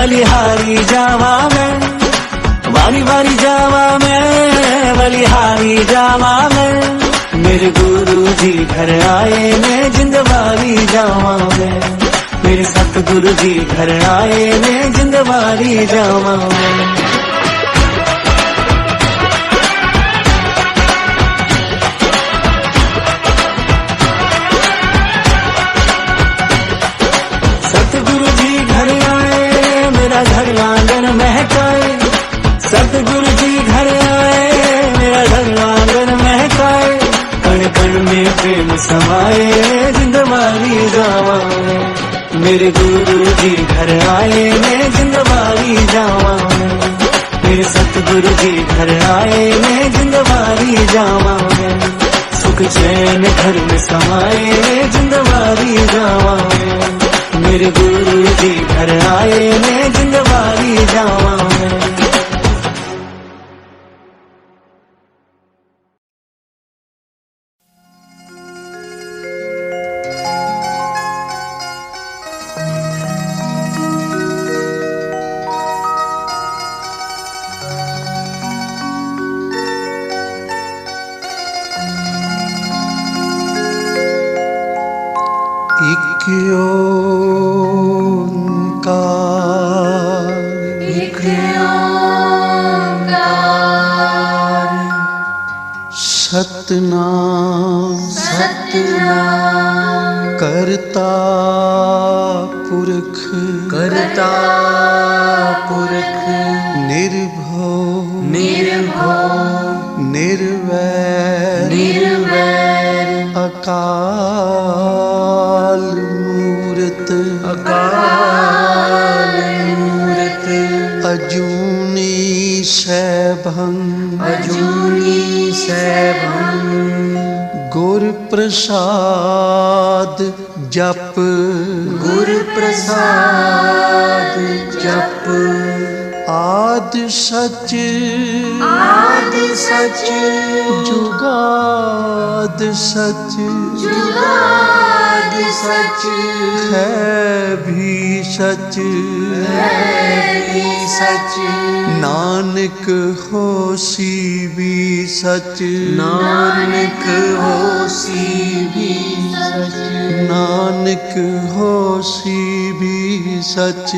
बलिहारी जावा मैं, वारी वारी जावा मैं, बलिहारी जावा मैं। मेरे गुरु जी घर आए मैं जिंदवारी जावा मैं, मेरे सतगुरु जी घर आए मैं जिंदवारी जावा मैं। सतगुरु जी घर आए मेरा घर आंगन महकाए, सतगुरु जी घर आए मेरा घर आंगन महकाए। कण कण में प्रेम समाए जिंदवारी जावा मैं, मेरे गुरु जी घर आए मैं जिंदवारी जावा मैं, मेरे सतगुरु जी घर आए मैं जिंदवारी जावा मैं। सुख चैन घर में समाए जिंदवारी जावा मैं, मेरे गुरु जी घर आए मैं जिंदवारी जावा मैं। एक ओंकार सतनाम करता पुरख निर्भव निर्वैर अकाल मूरत अजूनी सैभं गुर प्रसाद जप आद सच जुगाद सच है भी सच नानक होसी भी सच नानक होसी भी सच।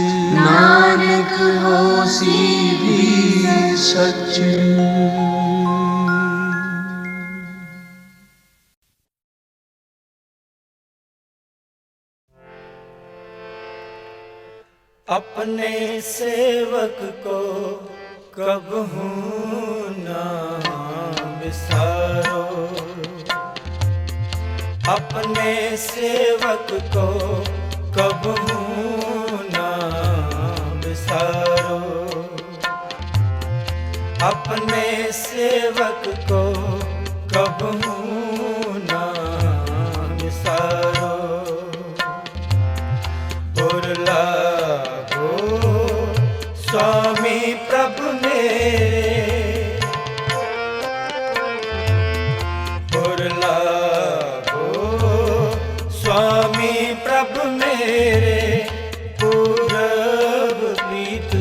अपने सेवक को कबहू ना बिसारो, अपने सेवक को कबहू ना बिसारो, अपने सेवक को कबहू ना बिसारो। स्वामी प्रभु मेरे स्वामी प्रभु मेरे पूरब प्रीत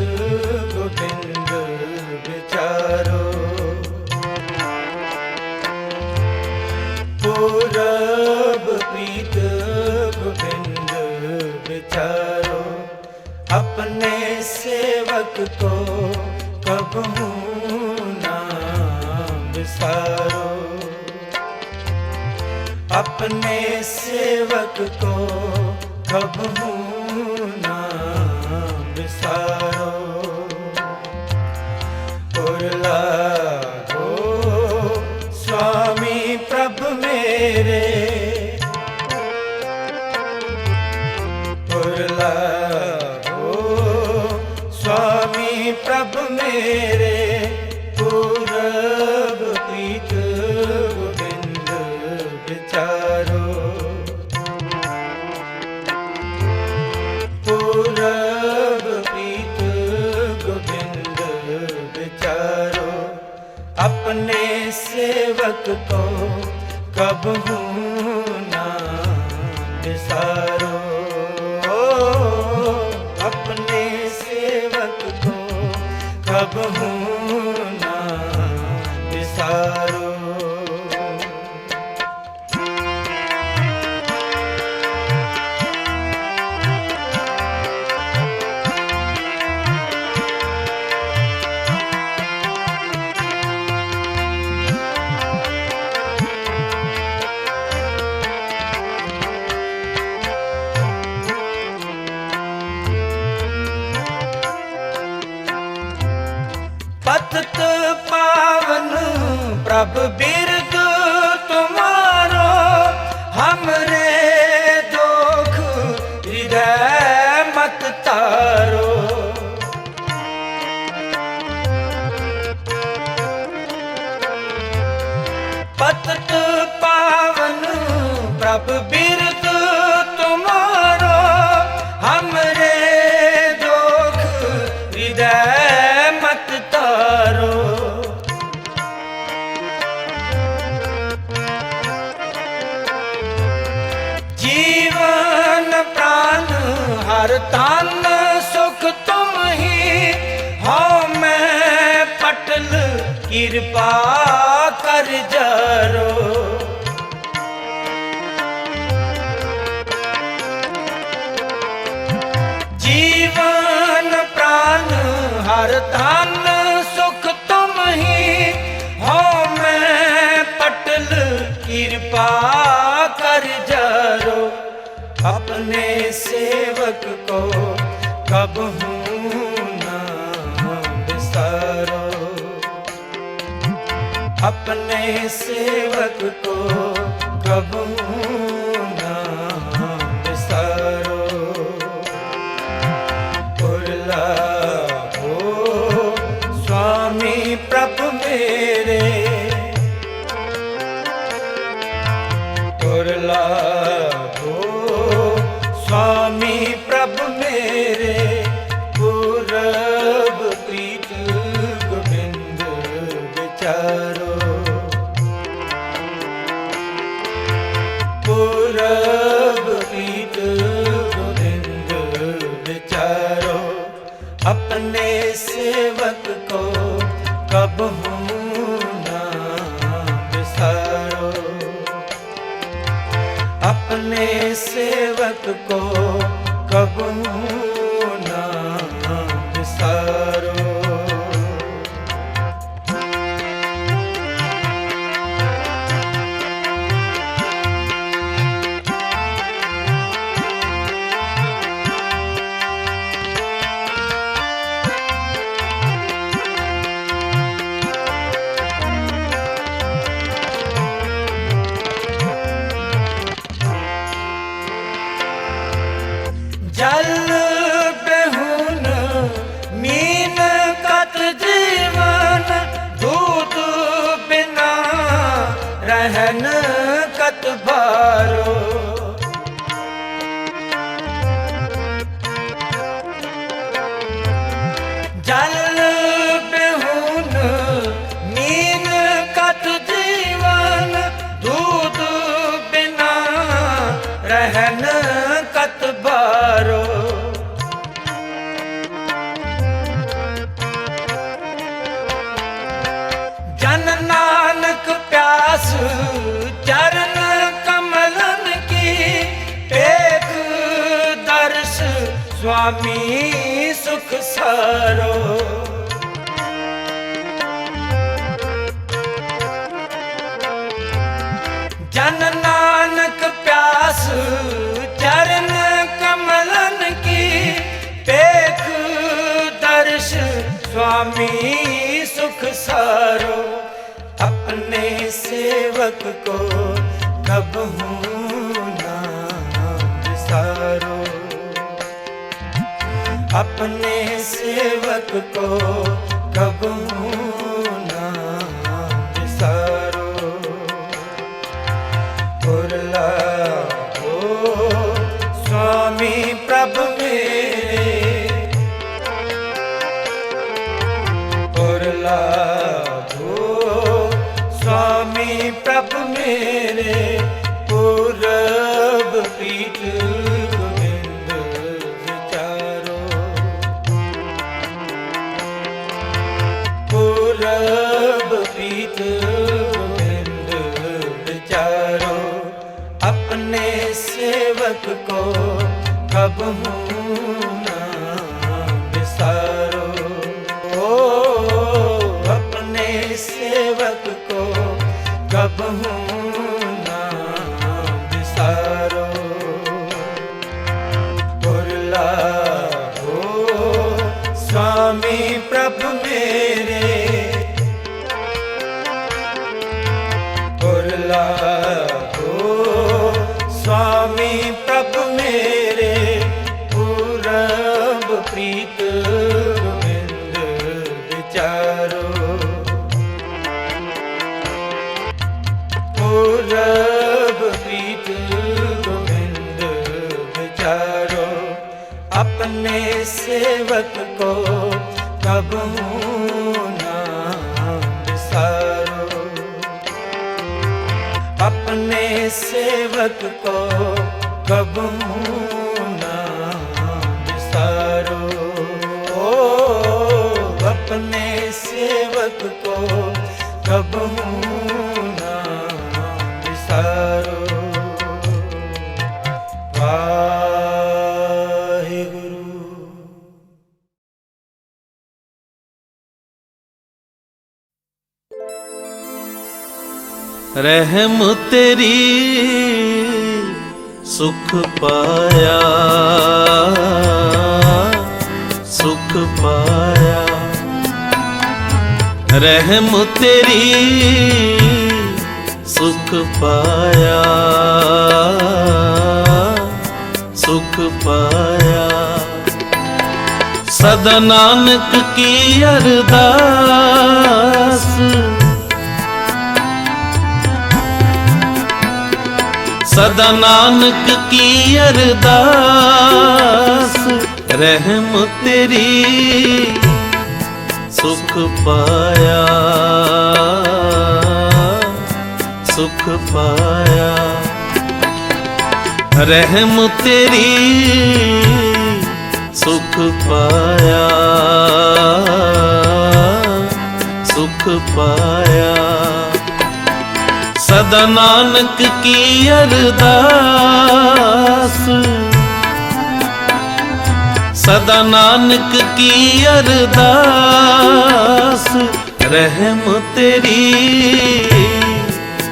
गोविंद विचारो, पूरब प्रीत गोविंद विचारो। अपने सेवक को कबहू ना बिसारो, अपने सेवक को कबहू ना बिसारो। स्वामी प्रभु मेरे स्वामी प्रभु मेरे पूरब प्रीत गोविंद विचारो, पूरब प्रीत गोविंद विचारो। अपने सेवक को कबहू ना बिसारो, अपने से कबहू ना बिसारो। पतित पावन प्रभ बिरद तुम्हारो, हमरे दुख हृदय मत तारो। पतित पावन प्रभ बिरद तुम्हारो, हमरे दुख हृदय मत तारो। जीवन प्राण हर तन सुख तुम ही हो, मैं पटल कृपा कर जरो। जीवन प्राण हर तन सुख तुम ही हो, मैं पटल कृपा कर जरो। अपने सेवक को कबहू ना बिसारो, अपने सेवक को कबहू ना बिसारो। उर्ला हो स्वामी प्रभु मेरे, उर्ला हो स्वामी प्रभु मेरे, पूरब प्रीत गोविंद विचारो। पूरब प्रीत गोविंद विचारो, अपने सेवक को कबहू ना बिसारो। अपने सेवक को कबहू ना बिसारो। जल बेहुन मीन कत जीवन, दूध बिना रहन कत भारो। जल बेहुन मीन कत जीवन, दूध बिना रहन कत भारो। जन नानक प्यास चरण कमलन की, एक दर्श स्वामी सुख सारो। जन नानक प्यास चरण कमलन की, पेख दर्श स्वामी सुख सारो। अपने सेवक को कबहू ना बिसारो, अपने सेवक को कबहू ना बिसारो। उर्ला हो स्वामी प्रभु मेरे, उर्ला हो स्वामी प्रभु मेरे, पूरब प्रीत गोविंद विचारो। सेवक को कबहू ना बिसारो। ओ अपने सेवक को कबहू ना बिसारो। पुरला हो स्वामी प्रभु मेरे, पुरला हो स्वामी प्रभु मेरे, पूरब प्रीत गोविंद विचारो। पूरब प्रीत गोविंद विचारो। अपने सेवक को कबहू ना बिसारो। अपने सेवक को कबहू ना बिसारो। ओ अपने सेवक को कबहू ना बिसारो। रहम तेरी सुख पाया, सुख पाया। रहम तेरी सुख पाया, सुख पाया। सदा नानक की अरदास, सदा नानक की अरदास। रहम तेरी सुख पाया, सुख पाया। रहम तेरी सुख पाया, सुख पाया। सदा नानक की अरदास, सदा नानक की अरदास। रहम तेरी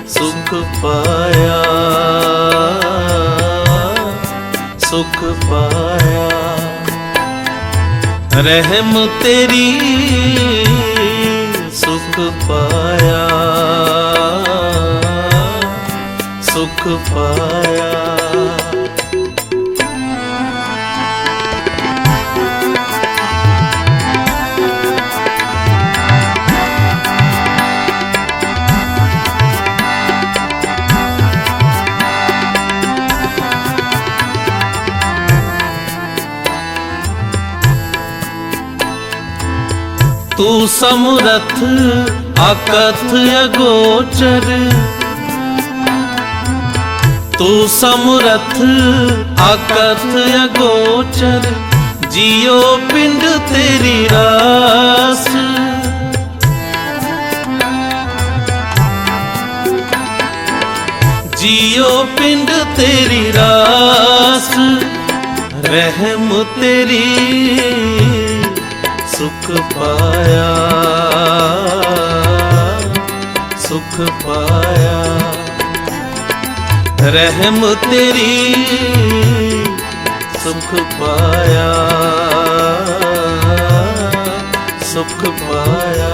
सुख पाया, सुख पाया। रहम तेरी सुख पाया, सुख पाया। तू समरथ आकथ अगोचर, तू समरथ आकथ अगोचर। जियो पिंड तेरी रास, जियो पिंड तेरी रास। रहम तेरी सुख पाया, सुख पाया। रहम तेरी सुख पाया, सुख पाया।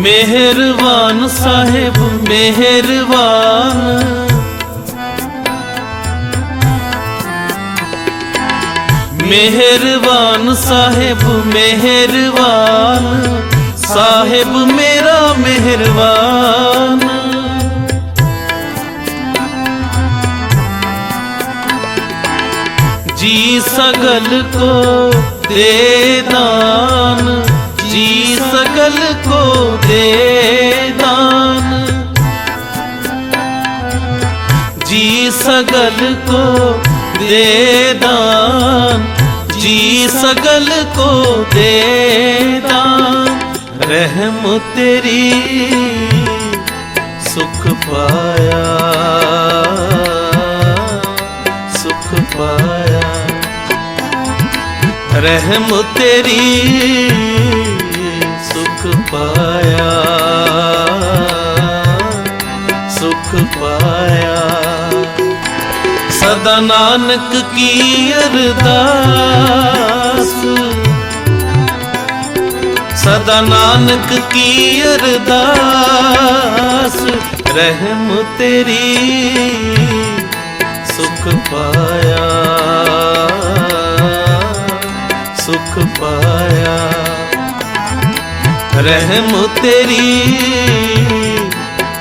मेहरबान साहेब मेहरबान, मेहरबान साहेब मेहरबान। साहेब मेरा मेहरबान, जी सगल को दे दान, जी सगल को दे दान, जी सगल को दे दान, जी सगल को दे दान। रहम तेरी सुख पाया, सुख पाया। रहम तेरी सुख पाया, सुख पाया। सदा नानक की अरदास, सदा नानक की अरदास। रहम तेरी सुख पाया, सुख पाया। रहम तेरी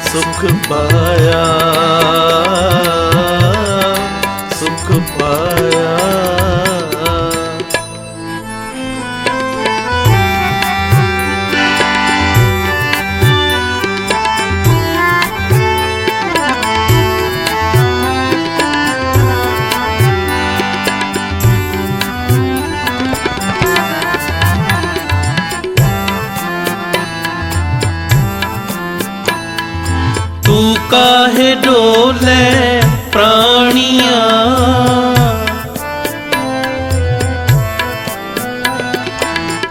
सुख पाया, सुख पाया। तू काहे डोले प्राणिया,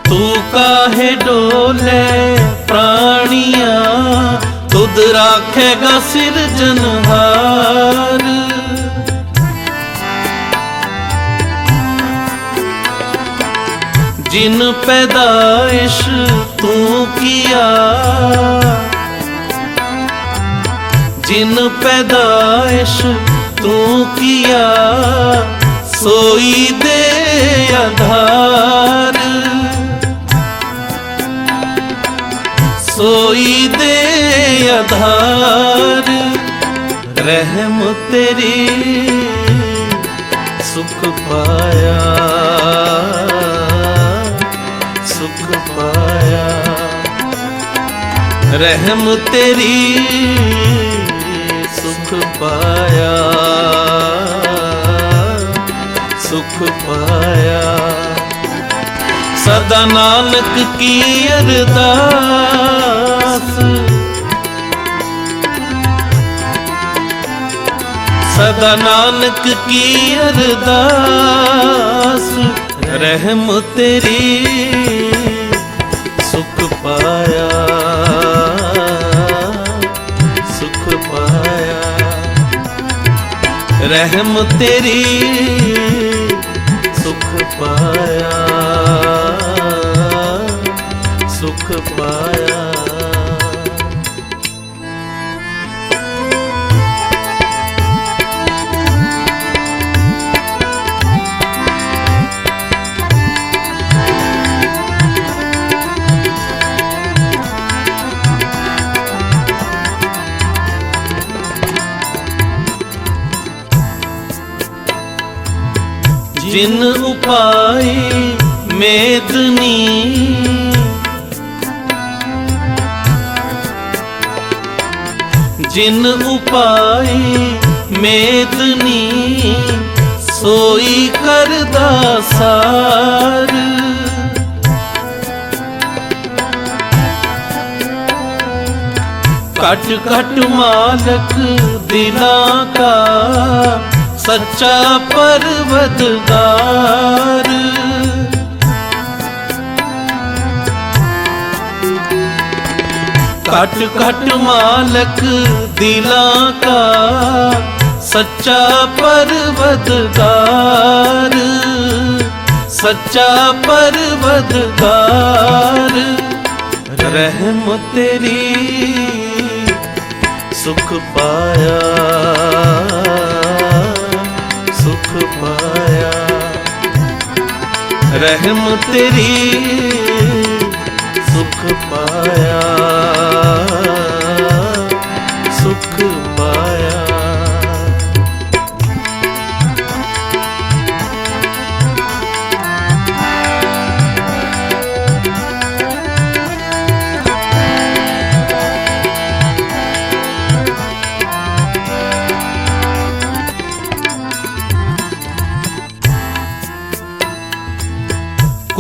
तू काहे डोले प्राणिया। तुद राखेगा सिरजनहार, जिन पैदाइश तू किया, जिन पैदाइश तू किया। सोई दे आधार, सोई दे आधार। रहम तेरी सुख पाया, सुख पाया। रहम तेरी सुख पाया, सुख पाया। सदा नानक की अरदास, सदा नानक की अरदास। रहम तेरी सुख पाया, सुख पाया। रहम तेरी सुख पाया, सुख पाया। जिन उपाय मेदनी, जिन उपाय मेदनी। सोई करदा सार, कट कट मालक दिलां का। सच्चा परवदगार, कट कट मालक दिलां का। सच्चा परवदगार, सच्चा परवदगार। रहम तेरी सुख पाया, सुख पाया। रहम तेरी सुख पाया, सुख पाया।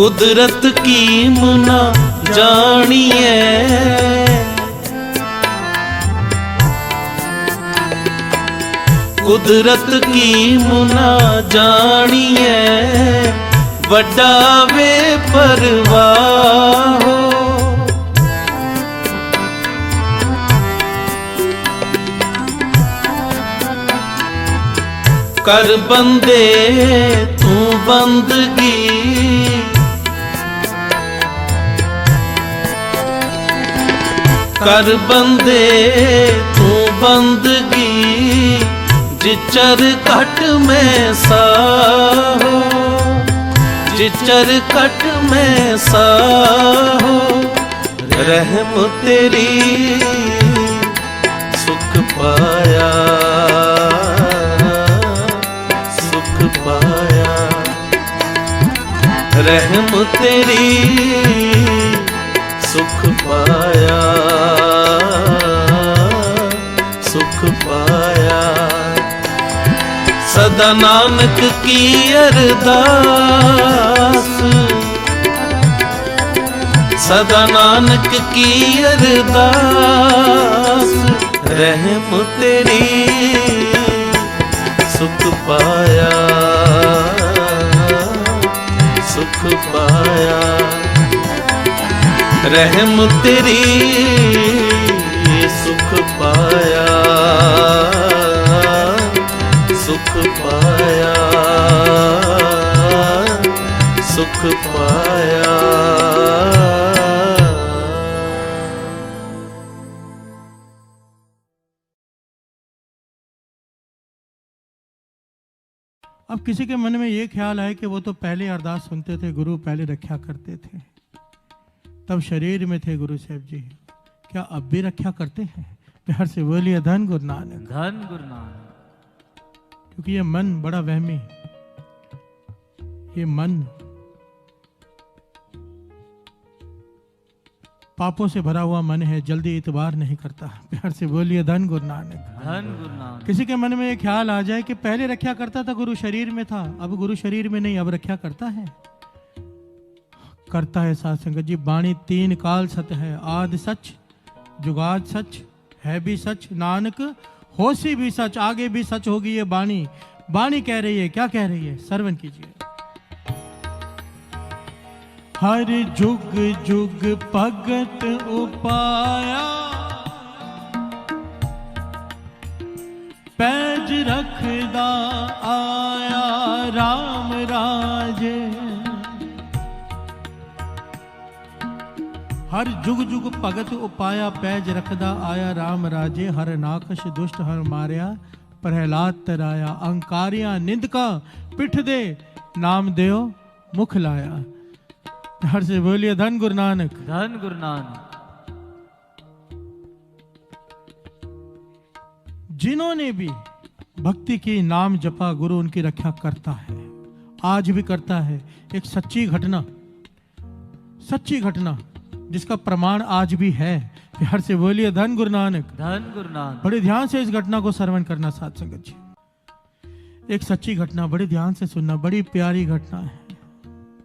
कुदरत की मुना जानिए, कुदरत की मुना जानिए, वड्डा वे परवाह हो। कर बंदे तू बंदगी, कर बंदे तू बंदगी, जिचर कट में साहो, जिचर कट में साहो। रहम तेरी सुख पाया, सुख पाया। रहम तेरी सुख पाया, सुख पाया। सदा नानक की अरदास, सदा नानक की अरदास। रहम तेरी सुख पाया, सुख पाया। रहम तेरी सुख पाया, सुख पाया, सुख पाया। अब किसी के मन में ये ख्याल है कि वो तो पहले अरदास सुनते थे, गुरु पहले रक्षा करते थे, तब शरीर में थे गुरु साहब जी, क्या अब भी रक्षा करते हैं? प्यार से बोलिए धन गुरु नानक, धन गुरु नानक। क्योंकि ये मन बड़ा वहमी, ये मन पापों से भरा हुआ मन है, जल्दी इतबार नहीं करता। प्यार से बोलिए धन गुरु नानक, धन गुरु नानक। किसी के मन में ये ख्याल आ जाए कि पहले रक्षा करता था, गुरु शरीर में था, अब गुरु शरीर में नहीं, अब रक्षा करता है, करता है। साथ संगत जी, बाणी तीन काल सत्य है, आदि सच, जुगाद सच, है भी सच, नानक होसी भी सच, आगे भी सच होगी ये बाणी। बाणी कह रही है, क्या कह रही है? श्रवण कीजिए। हर जुग जुग भगत उपाया, पैज रखदा आया राम राजे। हर जुग जुग भगत उपाया, पैज रखदा आया राम राजे। हर नाकश दुष्ट हर मारिया, प्रहलाद तराया। अंकारिया निंदका पिठ दे, नाम देओ मुख लाया। हर से बोलिए धन गुरु नानक, धन गुरु नानक। जिन्होंने भी भक्ति की, नाम जपा, गुरु उनकी रक्षा करता है, आज भी करता है। एक सच्ची घटना, सच्ची घटना जिसका प्रमाण आज भी है। प्यार से बोलिए धन गुरु नानक, धन गुरु नानक। बड़े ध्यान से इस घटना को श्रवण करना साथ संगत जी। एक सच्ची घटना, बड़े ध्यान से सुनना, बड़ी प्यारी घटना है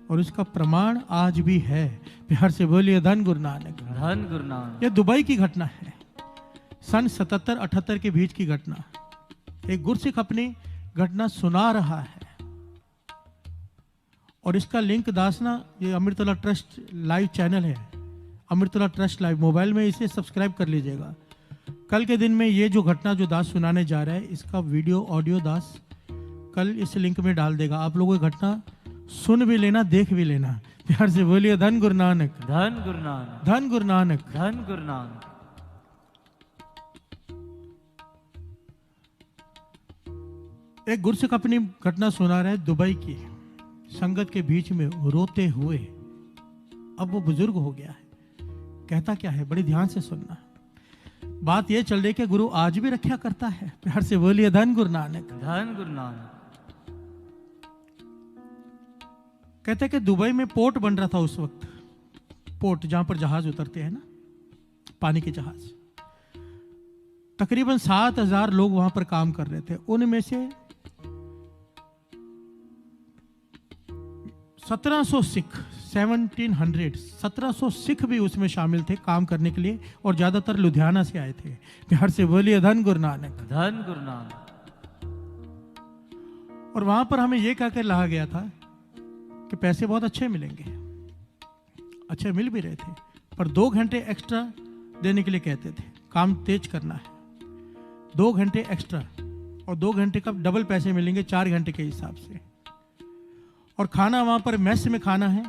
और इसका प्रमाण आज भी है। प्यार से बोलिए धन गुरु नानक, धन गुरु नानक। यह दुबई की घटना है, सन 77-78 के बीच की घटना। एक गुरसिख अपनी घटना सुना रहा है और इसका लिंक दासना, ये अमृतोला ट्रस्ट लाइव चैनल है, अमृतोला ट्रस्ट लाइव, मोबाइल में इसे सब्सक्राइब कर लीजिएगा। कल के दिन में ये जो घटना जो दास सुनाने जा रहा है, इसका वीडियो ऑडियो दास कल इस लिंक में डाल देगा। आप लोगों की घटना सुन भी लेना, देख भी लेना। प्यार से बोलिए धन गुरु नानक, धन गुरु नानक। धन गुरु नानक, धन गुरु नानक। एक गुरसिख अपनी घटना सुना रहा है दुबई की, संगत के बीच में रोते हुए। अब वो बुजुर्ग हो गया है, कहता क्या है, बड़ी ध्यान से सुनना। बात ये चल रही कि गुरु आज भी रक्षा करता है। प्यार से बोलिए धन गुरु नानक, धन गुरु नानक। कहते कि दुबई में पोर्ट बन रहा था उस वक्त, पोर्ट जहां पर जहाज उतरते हैं ना, पानी के जहाज। तकरीबन 7,000 लोग वहां पर काम कर रहे थे। उनमें से 1700 सिख 1700 सिख भी उसमें शामिल थे काम करने के लिए, और ज्यादातर लुधियाना से आए थे। बिहार से बोलिए धन गुरु नानक। धन गुरु नानक। और वहां पर हमें यह कहकर लाया गया था कि पैसे बहुत अच्छे मिलेंगे, अच्छे मिल भी रहे थे, पर 2 घंटे एक्स्ट्रा देने के लिए कहते थे, काम तेज करना है, 2 घंटे एक्स्ट्रा, और 2 घंटे का डबल पैसे मिलेंगे 4 घंटे के हिसाब से। और खाना वहां पर मेस में खाना है,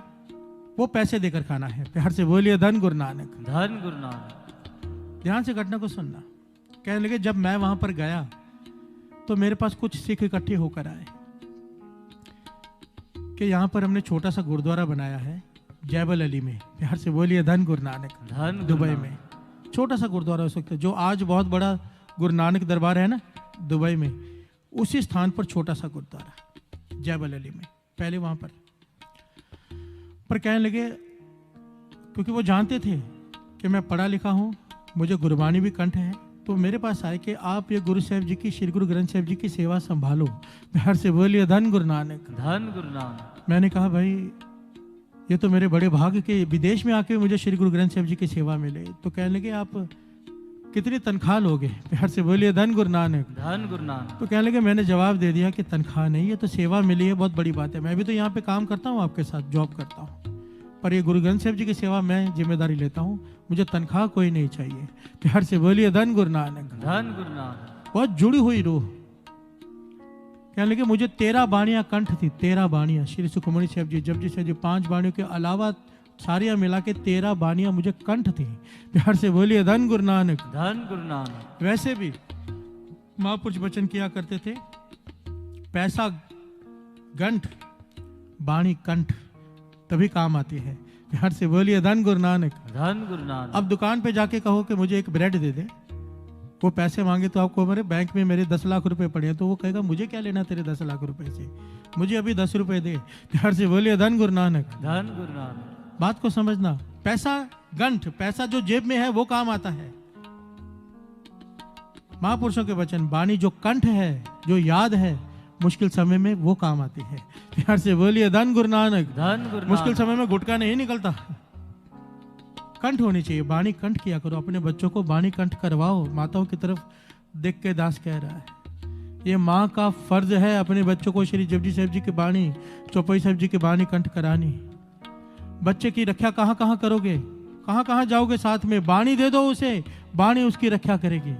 वो पैसे देकर खाना है। बिहार से बोलिए धन गुरु नानक। धन गुरु नानक। ध्यान से घटना को सुनना। कहने लगे जब मैं वहां पर गया तो मेरे पास कुछ सिख इकट्ठे होकर आए कि यहाँ पर हमने छोटा सा गुरुद्वारा बनाया है जैबल अली में। बिहार से बोलिए धन गुरु नानक। धन गुरु दुबई नानक। में छोटा सा गुरुद्वारा हो सकता है, जो आज बहुत बड़ा गुरु नानक दरबार है ना दुबई में, उसी स्थान पर छोटा सा गुरुद्वारा जैबल अली में, पहले वहां पर कहने लगे, क्योंकि वो जानते थे कि मैं पढ़ा लिखा हूँ, मुझे गुरबानी भी कंठ है, तो मेरे पास आए कि आप ये गुरु साहिब जी की, श्री गुरु ग्रंथ साहिब जी की सेवा संभालो। बिहार से बोलिए धन गुरु नानक। धन गुरु नानक। मैंने कहा भाई ये तो मेरे बड़े भाग्य के, विदेश में आके मुझे श्री गुरु ग्रंथ साहिब जी की सेवा मिले। तो कहने लगे आप कितनी तनख्वाह लोगे? बिहार से बोलिए धन गुरु नानक। धन गुरु नानक। तो कहने लगे, मैंने जवाब दे दिया कि तनख्वाह नहीं, ये तो सेवा मिली है, बहुत बड़ी बात है, मैं भी तो यहाँ पे काम करता हूँ, आपके साथ जॉब करता हूँ, पर ये गुरु ग्रंथ साहिब जी की सेवा मैं जिम्मेदारी लेता हूँ, मुझे तनख्वाह कोई नहीं चाहिए। बिहार से बोलिए धन गुरु नानक। धन गुरु नानक। बहुत जुड़ी हुई रूह। कहने लगे मुझे 13 बाणियां कंठ थी, 13 बाणियां, श्री सुखमणि साहिब जी, जपजी साहिब जी, 5 बाणियों के अलावा सारियां मिला के 13 बाणियां मुझे कंठ थी। बिहार से बोलिए धन गुरु नानक। धन गुरु नानक। वैसे भी महापुरुष वचन किया करते थे, पैसा गंठ, बाणी कंठ, तभी काम आती है। बिहार से बोलिए धन गुरु नानक। धन गुरु नानक। अब दुकान पे जाके कहो कि मुझे एक ब्रेड दे दे, वो पैसे मांगे तो आपको, मेरे बैंक में मेरे 10 लाख रुपए पड़े हैं, तो वो कहेगा मुझे क्या लेना तेरे 10 लाख रुपए से, मुझे अभी 10 रुपए दे। बिहार से बोलिए धन गुरु नानक। धन गुरु नानक। बात को समझना, पैसा गंठ, पैसा जो जेब में है वो काम आता है। महापुरुषों के वचन, वाणी जो कंठ है, जो याद है, मुश्किल समय में वो काम आती है। बिहार से बोलिए धन गुरु नानक। धन गुरु मुश्किल नानक। समय में गुटका नहीं निकलता, कंठ होनी चाहिए, वाणी कंठ किया करो, अपने बच्चों को वाणी कंठ करवाओ। माताओं की तरफ देख के दास कह रहा है, ये माँ का फर्ज है अपने बच्चों को श्री जपजी साहिब जी की वाणी, चौपाई साहिब जी की वाणी कंठ करानी। बच्चे की रक्षा कहाँ कहाँ करोगे, कहाँ कहाँ जाओगे साथ में, वाणी दे दो उसे, वाणी उसकी रक्षा करेगी।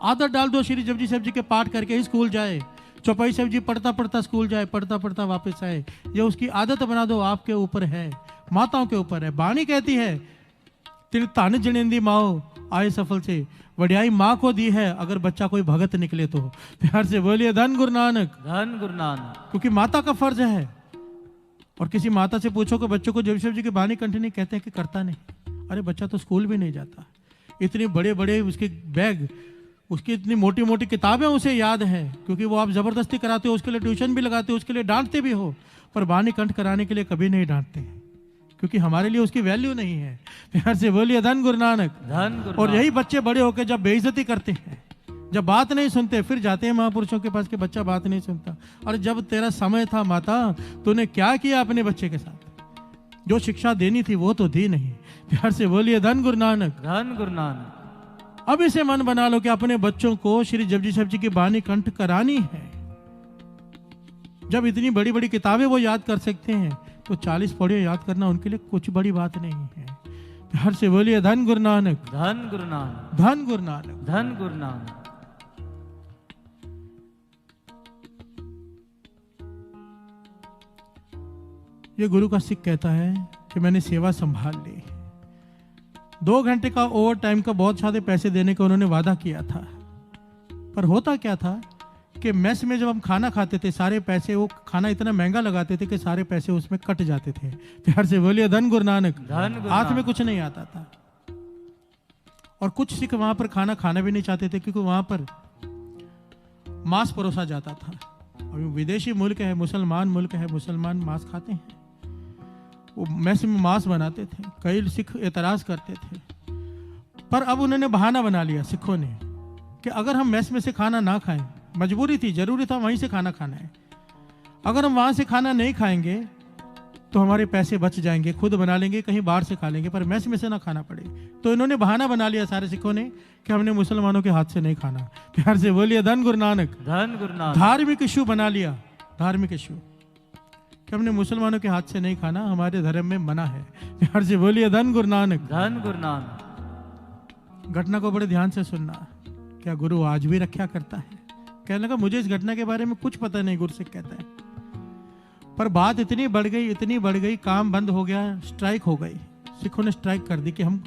आदत डाल दो, श्री जपजी साहिब जी के पाठ करके ही स्कूल जाए, चौपाई साहिब जी पढ़ता पढ़ता स्कूल जाए, पढ़ता पढ़ता वापस आए, ये उसकी आदत बना दो। आपके ऊपर है, माताओं के ऊपर है। वाणी कहती है, तेरी तान जनेंदी माओ आए सफल से, वड्याई माँ को दी है अगर बच्चा कोई भगत निकले तो। प्यार से बोलिए धन गुरु नानक। धन गुरु नानक। क्योंकि माता का फर्ज है। और किसी माता से पूछो कि बच्चों को जपजी साहिब जी की वाणी कंठ नहीं, कहते हैं कि करता नहीं। अरे बच्चा तो स्कूल भी नहीं जाता, इतने बड़े बड़े उसके बैग, उसकी इतनी मोटी मोटी किताबें उसे याद है, क्योंकि वो आप जबरदस्ती कराते हो, उसके लिए ट्यूशन भी लगाते हो, उसके लिए डांटते भी हो, पर वाणी कंठ कराने के लिए कभी नहीं डांटते, क्योंकि हमारे लिए उसकी वैल्यू नहीं है। प्यार से बोलिए धन गुरु नानक। धन गुरु और नानक। यही बच्चे बड़े होकर जब बेइज्जती करते हैं, जब बात नहीं सुनते, फिर जाते हैं महापुरुषों के पास कि बच्चा बात नहीं सुनता। और जब तेरा समय था माता, तूने क्या किया अपने बच्चे के साथ, जो शिक्षा देनी थी वो तो दी नहीं। प्यार से बोलिए धन गुरु नानक। धन गुरु नानक। अब इसे मन बना लो कि अपने बच्चों को श्री जपजी साहिब जी की वाणी कंठ करानी है। जब इतनी बड़ी बड़ी किताबें वो याद कर सकते हैं, तो 40 पौड़ियां याद करना उनके लिए कुछ बड़ी बात नहीं है। प्यार से बोलिए धन गुरु नानक। धन गुरु नानक। धन गुरु नानक। धन गुरु नानक। ये गुरु का सिख कहता है कि मैंने सेवा संभाल ली। 2 घंटे का ओवर टाइम का बहुत सारे पैसे देने का उन्होंने वादा किया था, पर होता क्या था कि मेस में जब हम खाना खाते थे, सारे पैसे, वो खाना इतना महंगा लगाते थे कि सारे पैसे उसमें कट जाते थे। प्यार से बोलिए धन गुरु नानक। धन गुरु हाथ में नानक। कुछ नहीं आता था। और कुछ सिख वहां पर खाना खाना भी नहीं चाहते थे, क्योंकि वहां पर मांस परोसा जाता था। और विदेशी मुल्क है, मुसलमान मुल्क है, मुसलमान मांस खाते हैं, वो मैस में मांस बनाते थे। कई सिख एतराज करते थे, पर अब उन्होंने बहाना बना लिया सिखों ने कि अगर हम मैस में से खाना ना खाएं, मजबूरी थी, जरूरी था वहीं से खाना खाना है, अगर हम वहां से खाना नहीं खाएंगे तो हमारे पैसे बच जाएंगे, खुद बना लेंगे, कहीं बाहर से खा लेंगे, पर मैस में से ना खाना पड़े। तो इन्होंने बहाना बना लिया सारे सिखों ने कि हमने मुसलमानों के हाथ से नहीं खाना। प्यार से बोलिए धन गुरु नानक। धन गुरु नानक। धार्मिक इशू बना लिया, धार्मिक इशू कि हमने मुसलमानों के हाथ से नहीं खाना, हमारे धर्म में मना है। प्यार से बोलिए धन गुरु नानक। धन गुरु नानक। घटना को बड़े ध्यान से सुनना, क्या गुरु आज भी रक्षा करता है? कहने लगा मुझे इस घटना के बारे में कुछ पता नहीं, गुरसिख कहता है, पर बात इतनी बढ़ गई, काम बंद हो गया, स्ट्राइक हो गई। सिखों ने स्ट्राइक कर दी कि हम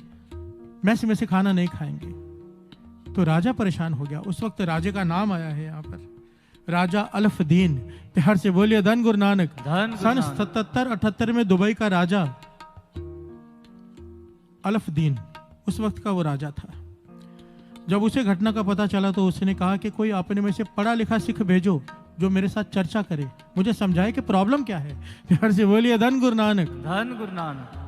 मैस में से खाना नहीं खाएंगे। तो राजा परेशान हो गया। उस वक्त राजे का नाम आया है यहाँ पर, राजा अल्फदीन। प्यार से बोलिए धन गुरु नानक। धन सन 77-78 में दुबई का राजा अल्फदीन, उस वक्त का वो राजा था। जब उसे घटना का पता चला तो उसने कहा कि कोई अपने में से पढ़ा लिखा सिख भेजो जो मेरे साथ चर्चा करे, मुझे समझाए कि प्रॉब्लम क्या है। प्यार से बोलिए धन गुरु नानक। धन गुरु नानक।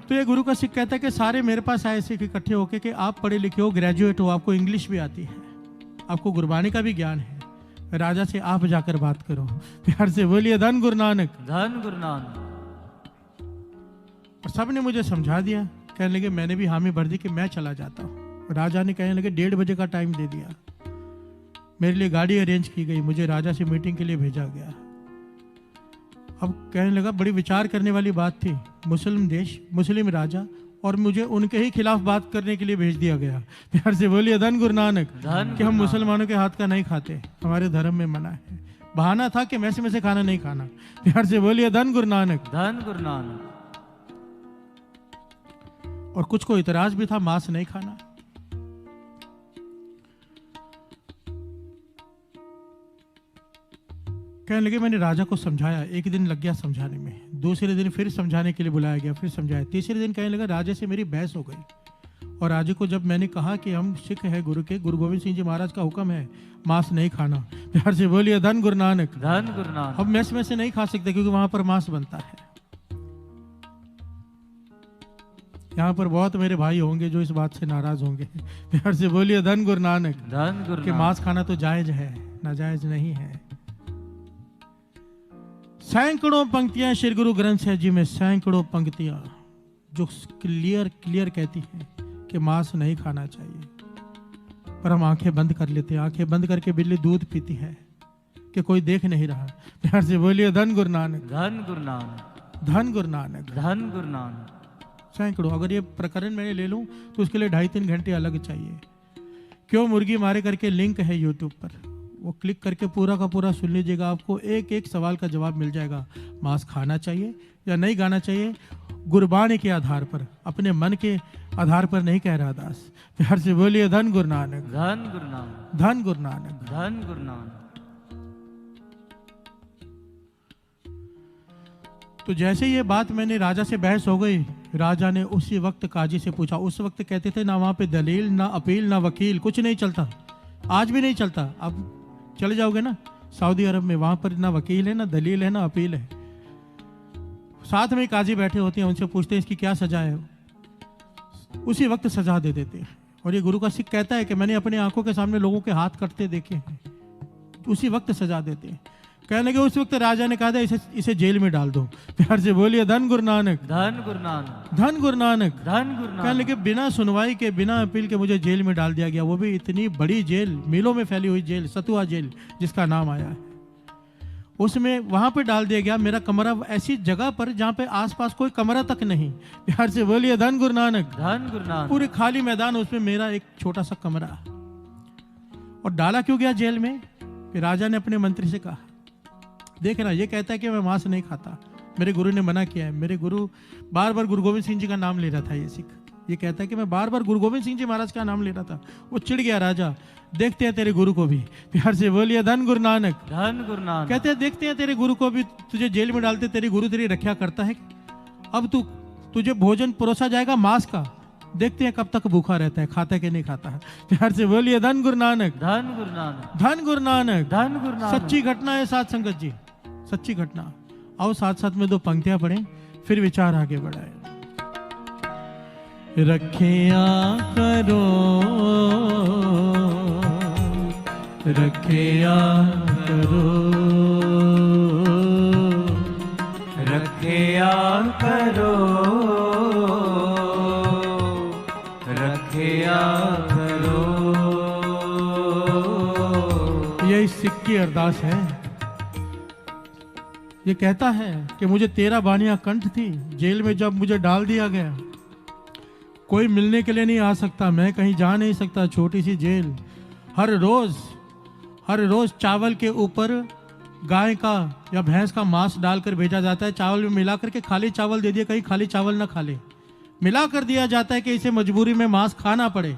तो ये गुरु का सिख कहता है कि सारे मेरे पास आए सिख इकट्ठे होके कि आप पढ़े लिखे हो, ग्रेजुएट हो, आपको इंग्लिश भी आती है, आपको गुरबानी का भी ज्ञान है, राजा से आप जाकर बात करो। प्यार से बोलिए धन गुरु नानक। धन गुरु नानक। और सब ने मुझे समझा दिया। कहने लगे, मैंने भी हामी भर दी कि मैं चला जाता हूँ। राजा ने कहने लगे 1:30 बजे का टाइम दे दिया। मेरे लिए गाड़ी अरेंज की गई, मुझे राजा से मीटिंग के लिए भेजा गया। अब कहने लगा बड़ी विचार करने वाली बात थी, मुस्लिम देश, मुस्लिम राजा, और मुझे उनके ही खिलाफ बात करने के लिए भेज दिया गया। प्यार से बोलिए धन गुरु नानक। कि हम मुसलमानों के हाथ का नहीं खाते, हमारे धर्म में मना है। बहाना था कि मैस में से खाना नहीं खाना। प्यार से बोलिए धन गुरु नानक। धन गुरु नानक। और कुछ को इतराज भी था मांस नहीं खाना। कहने लगे मैंने राजा को समझाया, एक दिन लग गया समझाने में, दूसरे दिन फिर समझाने के लिए बुलाया गया, फिर समझाया, तीसरे दिन कहने लगा राजा से मेरी बहस हो गई। और राजे को जब मैंने कहा कि हम सिख है गुरु के, गुरु गोविंद सिंह जी महाराज का हुक्म है मांस नहीं खाना। प्यार से बोलिए धन गुरु नानक। धन गुरु नानक। अब मैस में से नहीं खा सकते क्योंकि वहां पर मांस बनता है। यहाँ पर बहुत मेरे भाई होंगे जो इस बात से नाराज होंगे। प्यार से बोलिए धन गुरु नानक। धन गुरु कि मांस खाना तो जायज है, नाजायज नहीं है। सैकड़ों पंक्तियां श्री गुरु ग्रंथ साहिब जी में, सैकड़ों पंक्तियां जो क्लियर कहती हैं कि मांस नहीं खाना चाहिए, पर हम आंखें बंद कर लेते हैं। आंखें बंद करके बिल्ली दूध पीती है कि कोई देख नहीं रहा। प्यार से बोलिए धन गुरु नानक। धन गुरु नानक। धन गुरु नानक। धन गुरु नानक। सैकड़ों, अगर ये प्रकरण मैंने ले लूं तो उसके लिए 2.5-3 घंटे अलग चाहिए। क्यों मुर्गी मारे करके लिंक है यूट्यूब पर, वो क्लिक करके पूरा का पूरा सुन लीजिएगा, आपको एक एक सवाल का जवाब मिल जाएगा। मांस खाना चाहिए या नहीं खाना चाहिए, गुरबाणी के आधार पर, अपने मन के आधार पर नहीं कह रहा दास। प्यार से बोलिए धन गुरु नानक। धन गुरु नानक। धन गुरु नानक। धन गुरु नानक। तो जैसे ये बात मैंने राजा से बहस हो गई, राजा ने उसी वक्त काजी से पूछा। उस वक्त कहते थे ना वहां पे दलील, ना अपील, ना वकील, कुछ नहीं चलता, आज भी नहीं चलता। अब चले जाओगे ना सऊदी अरब में, वहां पर ना वकील है, ना दलील है, ना अपील है। साथ में काजी बैठे होते हैं, उनसे पूछते हैं इसकी क्या सजा है, उसी वक्त सजा दे देते हैं। और ये गुरु का सिख कहता है कि मैंने अपनी आंखों के सामने लोगों के हाथ कटते देखे हैं, उसी वक्त सजा देते हैं। कहने लगे उस वक्त राजा ने कहा था इसे जेल में डाल दो। प्यार से बोलिए धन गुरु नानक। धन गुरु नानक। धन गुरु नानक। धन गुरु नानक। कहने लगे बिना सुनवाई के, बिना अपील के मुझे जेल में डाल दिया गया, वो भी इतनी बड़ी जेल, मीलों में फैली हुई जेल, सतुआ जेल जिसका नाम आया है, उसमें वहां पे डाल दिया गया। मेरा कमरा ऐसी जगह पर जहां पे आसपास कोई कमरा तक नहीं। प्यार से बोलिए धन गुरु नानक। धन गुरु नानक। पूरे खाली मैदान, उसमें मेरा एक छोटा सा कमरा। और डाला क्यों गया जेल में? कि राजा ने अपने मंत्री से कहा, देख ना ये कहता है कि मैं मांस नहीं खाता, मेरे गुरु ने मना किया है। मेरे गुरु बार बार गुरु गोविंद सिंह जी का नाम ले रहा था, ये सिख ये कहता है कि मैं बार बार गुरु गोविंद सिंह जी महाराज का नाम ले रहा था। वो चिढ़ गया राजा, देखते हैं तेरे गुरु को भी। प्यार से बोलिए धन गुरु नानक। धन गुरु नानक। कहते हैं देखते हैं तेरे गुरु को भी, तुझे जेल में डालते, तेरी गुरु तेरी रक्षा करता है, अब तुझे भोजन परोसा जाएगा मांस का, देखते हैं कब तक भूखा रहता है, खाता है कि नहीं खाता है। प्यार से बोलिए धन गुरु नानक। धन गुरु नानक। धन गुरु नानक। धन गुरु नानक। सच्ची घटना है साथ संगत जी, सच्ची घटना। आओ साथ साथ में 2 पंक्तियां पढ़ें, फिर विचार आगे बढ़ाए। रखिया करो, रखिया करो, रखिया रखिया करो, रखिया करो। ये इस सिख की अरदास है। ये कहता है कि मुझे 13 बानियां कंठ थी। जेल में जब मुझे डाल दिया गया, कोई मिलने के लिए नहीं आ सकता, मैं कहीं जा नहीं सकता, छोटी सी जेल। हर रोज चावल के ऊपर गाय का या भैंस का मांस डालकर भेजा जाता है। चावल में मिला करके खाली चावल दे दिया, कहीं खाली चावल ना खा ले, मिला कर दिया जाता है कि इसे मजबूरी में मांस खाना पड़े।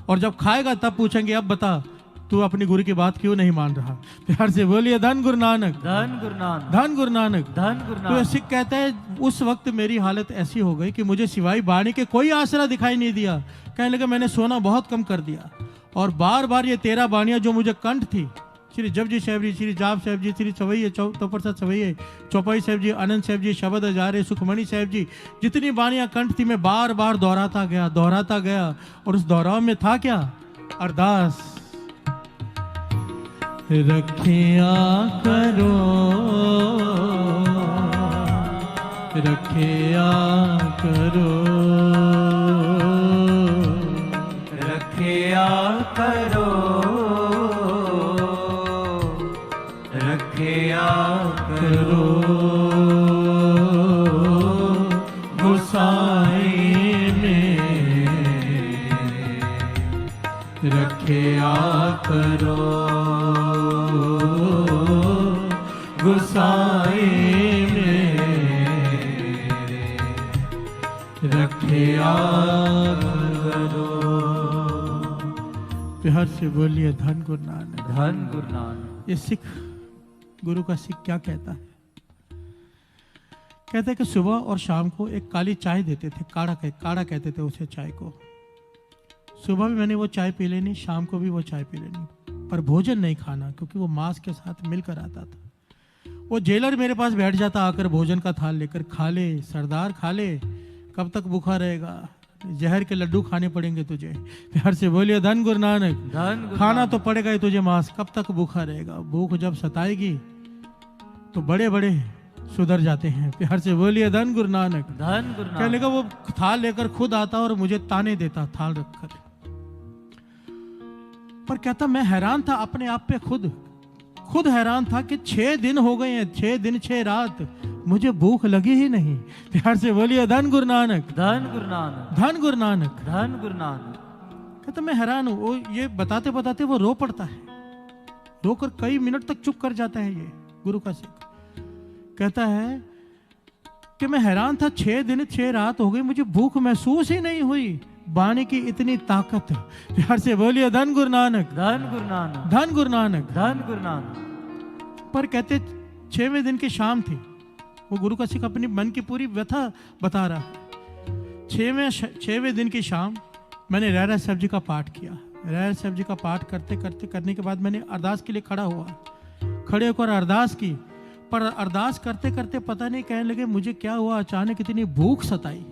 और जब खाएगा तब पूछेंगे अब बता तू अपनी गुरु की बात क्यों नहीं मान रहा। प्यार से बोलिए धन गुरु नानक, धन गुरु नानक, धन गुरु नानक, धन गुरु तो ये नानक। सिख कहता है उस वक्त मेरी हालत ऐसी हो गई कि मुझे सिवाय बाणी के कोई आसरा दिखाई नहीं दिया। कहने लगा मैंने सोना बहुत कम कर दिया और बार बार ये 13 बाणियां जो मुझे कंठ थी, श्री जपजी साहब जी, श्री जाप साहब जी, श्री सवैये तोपरसाद सवैये, चौपाई साहब जी, आनंद साहब जी, शब्द हजारे, सुखमणि साहब जी, जितनी बाणियां कंठ थी मैं बार बार दोहराता गया। और उस दोहराव में था क्या? अरदास, रखिया करो, रखिया करो, रखिया करो, रखिया करो। गोसाई में रखिया करो, गोसाई में रखिया करो। प्यार से बोलिए धन गुरु नानक, धन गुरु नानक। ये सिख गुरु का सिख क्या कहता है? कहते हैं कि सुबह और शाम को एक काली चाय देते थे, काढ़ा कहते थे उसे चाय को। सुबह भी मैंने वो चाय पी लेनी, शाम को भी वो चाय पी लेनी, पर भोजन नहीं खाना, क्योंकि वो मांस के साथ मिलकर आता था। वो जेलर मेरे पास बैठ जाता आकर भोजन का थाल लेकर, खा ले सरदार खा ले, कब तक भूखा रहेगा, जहर के लड्डू खाने पड़ेंगे तुझे। प्यार से बोलिए धन गुरु नानक, धन गुरु खाना नानक। तो पड़ेगा ही तुझे मांस, कब तक भूखा रहेगा। भूख जब सताएगी तो बड़े बड़े सुधर जाते हैं। प्यार से बोलिए धन गुरु नानक, धन गुरु कहने नानक। लगा वो थाल लेकर खुद आता और मुझे ताने देता थाल रखकर। पर कहता मैं हैरान था अपने आप पे, खुद हैरान था कि 6 दिन हो गए हैं, 6 दिन 6 रात मुझे भूख लगी ही नहीं। प्यार से बोलिए धन गुरु नानक, धन गुरु नानक, धन गुरु नानक। धन गुरु नानक। कहता मैं हैरान हूं। वो ये बताते बताते वो रो पड़ता है, रोकर कई मिनट तक चुप कर जाता है। ये गुरु का सिख कहता है कि मैं हैरान था, 6 दिन 6 रात हो गई, मुझे भूख महसूस ही नहीं हुई। बाणी की इतनी ताकत। प्यार से बोलिए धन गुरु नानक, धन गुरु नानक, धन गुरु नानक। धन गुरु नानक। पर कहते 6वें दिन की शाम थी। वो गुरु का सिख अपनी मन की पूरी व्यथा बता रहा है। 6वें दिन की शाम मैंने रहरा साहब जी का पाठ किया। रहरा साहब जी का पाठ करने के बाद मैंने अरदास के लिए खड़ा हुआ, खड़े होकर अरदास की। पर अरदास करते करते पता नहीं कहने लगे मुझे क्या हुआ, अचानक इतनी भूख सताई,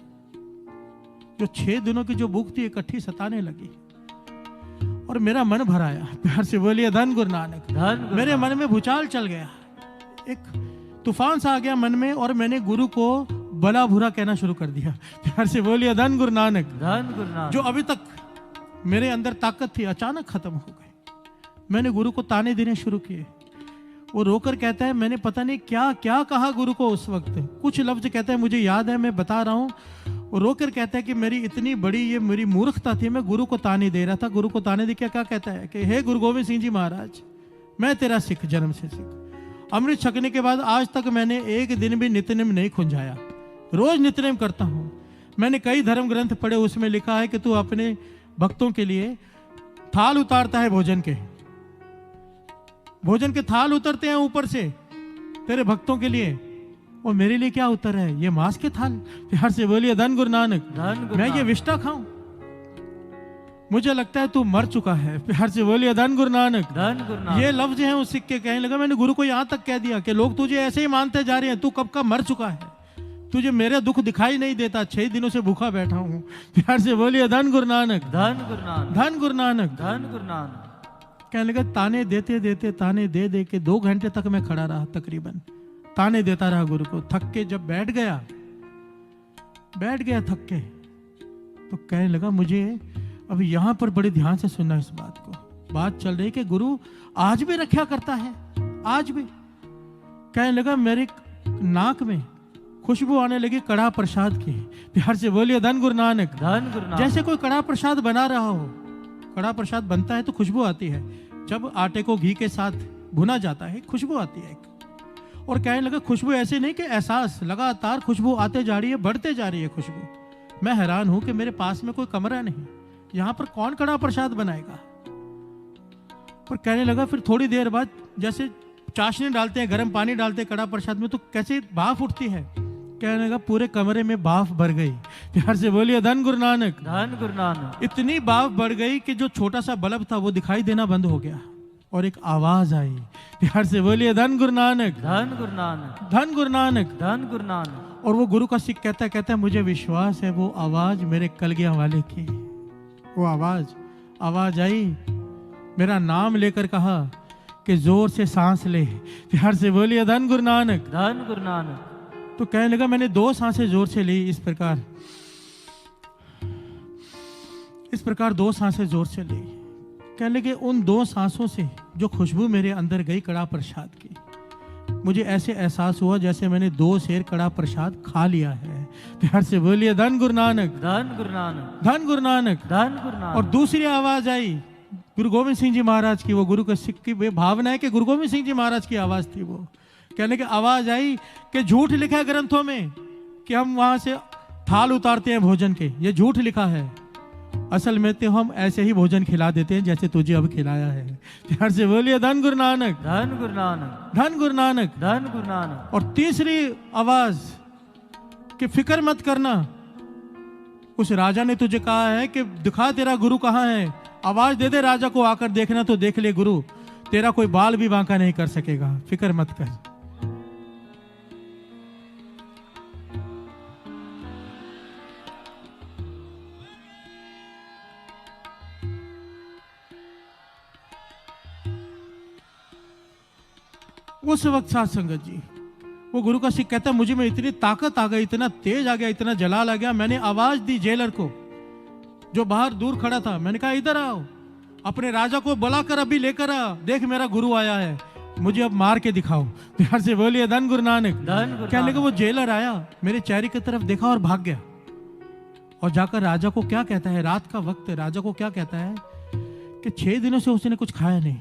जो 6 दिनों की जो भूख थी इकट्ठी सताने लगी और मेरा मन भर आया। प्यार से बोलिए धन गुरु नानक, धन गुरु मेरे मन में भूचाल चल गया, एक तूफान सा आ गया मन में और मैंने गुरु को बला भूरा कहना शुरू कर दिया। प्यार से बोलिए धन गुरु नानक। धन गुरु नानक। जो अभी तक मेरे अंदर ताकत थी अचानक खत्म हो गई। मैंने गुरु को ताने देने शुरू किए। वो रोकर कहता है मैंने पता नहीं क्या क्या कहा गुरु को उस वक्त, कुछ लफ्ज कहता है मुझे याद है, मैं बता रहा हूँ। वो रोकर कहता है कि मेरी इतनी बड़ी ये मेरी मूर्खता थी, मैं गुरु को ताने दे रहा था। गुरु को ताने दे क्या कहता है कि हे गुरु गोविंद सिंह जी महाराज, मैं तेरा सिख, जन्म से सिख। अमृत छकने के बाद आज तक मैंने एक दिन भी नित्यनेम नहीं खुंझाया, रोज नित्यनेम करता हूँ। मैंने कई धर्म ग्रंथ पढ़े, उसमें लिखा है कि तू अपने भक्तों के लिए थाल उतारता है, भोजन के थाल उतरते हैं ऊपर से तेरे भक्तों के लिए, और मेरे लिए क्या उतर है? ये मांस के थाल। प्यार से बोलिए धन गुरु नानक। धन गुरु मैं ये नानक। विष्टा खाऊं? मुझे लगता है तू मर चुका है। प्यार से बोलिए धन गुरु नानक। धन गुरु नानक। ये लफ्ज हैं उस सिख के। कहने लगा मैंने गुरु को यहां तक कह दिया कि लोग तुझे ऐसे ही मानते जा रहे हैं, तू कब का मर चुका है, तुझे मेरा दुख दिखाई नहीं देता, 6 दिनों से भूखा बैठा हूं। प्यार से बोलिए धन गुरु नानक। धन गुरु नानक। धन गुरु नानक। धन गुरु नानक। कहने लगा ताने देते देते ताने दे दे के 2 घंटे तक मैं खड़ा रहा तकरीबन। ताने देता रहा गुरु को। थक के जब बैठ गया थक के, तो कहने लगा मुझे अब यहां पर बड़े ध्यान से सुनना इस बात को। बात चल रही कि गुरु आज भी रक्षा करता है, आज भी। कहने लगा मेरे नाक में खुशबू आने लगी कड़ा प्रसाद की। प्यार से बोलिए धन गुरु नानक। धन गुरु नानक। जैसे कोई कड़ा प्रसाद बना रहा हो, कड़ा प्रसाद बनता है तो खुशबू आती है, जब आटे को घी के साथ भुना जाता है खुशबू आती है। और कहने लगा खुशबू ऐसे नहीं कि एहसास, लगातार खुशबू आते जा रही है, बढ़ते जा रही है खुशबू। मैं हैरान हूं कि मेरे पास में कोई कमरा नहीं, यहां पर कौन कड़ा प्रसाद बनाएगा। और कहने लगा फिर थोड़ी देर बाद जैसे चाशनी डालते हैं, गर्म पानी डालते हैं कड़ा प्रसाद में, तो कैसे भाप उठती है। कहने लगा पूरे कमरे में भाप भर गई। प्यार से बोलिए धन गुरु नानक। धन गुरु नानक। इतनी भाप बढ़ गई कि जो छोटा सा बल्ब था वो दिखाई देना बंद हो गया और एक आवाज आई। प्यार से बोलिए धन गुरु नानक। धन गुरु नानक। धन गुरु नानक। धन गुरु नानक। और वो गुरु का सिख कहता मुझे विश्वास है वो आवाज मेरे कलगिया वाले की। वो आवाज आई, मेरा नाम लेकर कहा कि जोर से सांस ले। प्यार से बोलिए धन गुरु नानक। धन गुरु नानक। तो कहने लगा मैंने 2 सांसें जोर से ली, इस प्रकार 2 सांसें जोर से ली। कहने लगे उन 2 सांसों से जो खुशबू मेरे अंदर गई कड़ा प्रसाद की, मुझे ऐसे एहसास हुआ जैसे मैंने 2 सेर कड़ा प्रसाद खा लिया है। प्यार से बोलिए धन गुरु नानक। धन गुरु नानक। धन गुरु नानक। धन गुरु नानक। और दूसरी आवाज आई गुरु गोविंद सिंह जी महाराज की। वो गुरु का सिख की भावना है कि गुरु गोविंद सिंह जी महाराज की आवाज थी वो। कहने की आवाज आई कि झूठ लिखा है ग्रंथों में कि हम वहां से थाल उतारते हैं भोजन के, ये झूठ लिखा है। असल में तो हम ऐसे ही भोजन खिला देते हैं जैसे तुझे अब खिलाया है। प्यार से बोलिए धन गुरु नानक। धन गुरु नानक। धन गुरु नानक। धन गुरु नानक। और तीसरी आवाज कि फिक्र मत करना, उस राजा ने तुझे कहा है कि दिखा तेरा गुरु कहाँ है, आवाज दे दे राजा को, आकर देखना तो देख ले गुरु, तेरा कोई बाल भी बांका नहीं कर सकेगा, फिक्र मत कर। उस वक्त साथ संगत जी, वो गुरु का सिख कहता मुझे में इतनी ताकत आ गई, इतना तेज आ गया, इतना जलाल आ गया, मैंने आवाज दी जेलर को जो बाहर दूर खड़ा था। मैंने कहा इधर आओ, अपने राजा को बुलाकर अभी लेकर आ, देख मेरा गुरु आया है, मुझे अब मार के दिखाओ। प्यार से बोलिए धन गुरु नानक। कहने लगे वो जेलर आया, मेरे चेहरे की तरफ देखा और भाग गया। और जाकर राजा को क्या कहता है, रात का वक्त, राजा को क्या कहता है कि 6 दिनों से उसने कुछ खाया नहीं,